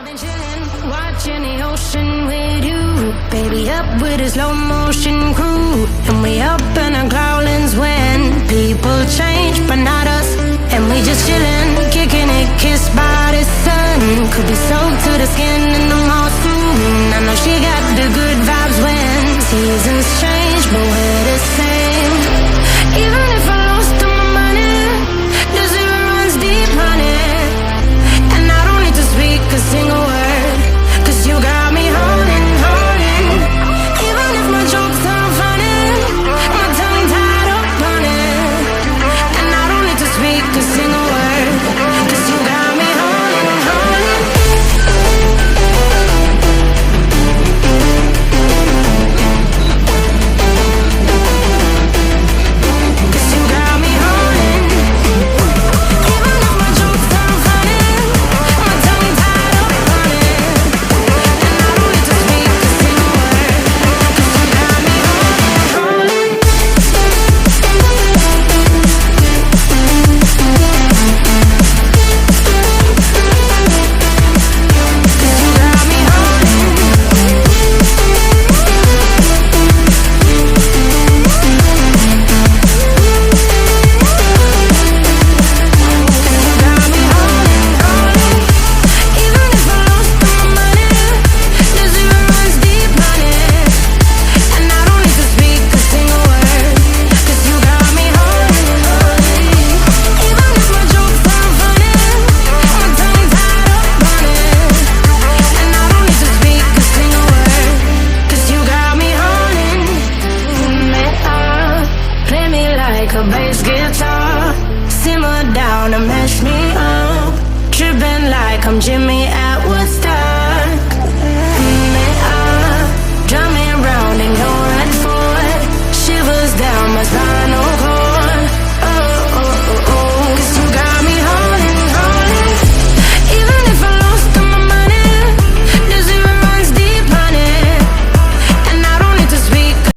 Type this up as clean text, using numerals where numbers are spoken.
I've been chilling, watching the ocean with you. Baby, up with a slow motion crew. And we up in our growlings when people change, but not us. And we just chilling, kicking it, kissed by the sun. Could be soaked to the skin in the mall soon. I know she got the good vibes when seasons change, but we're the same.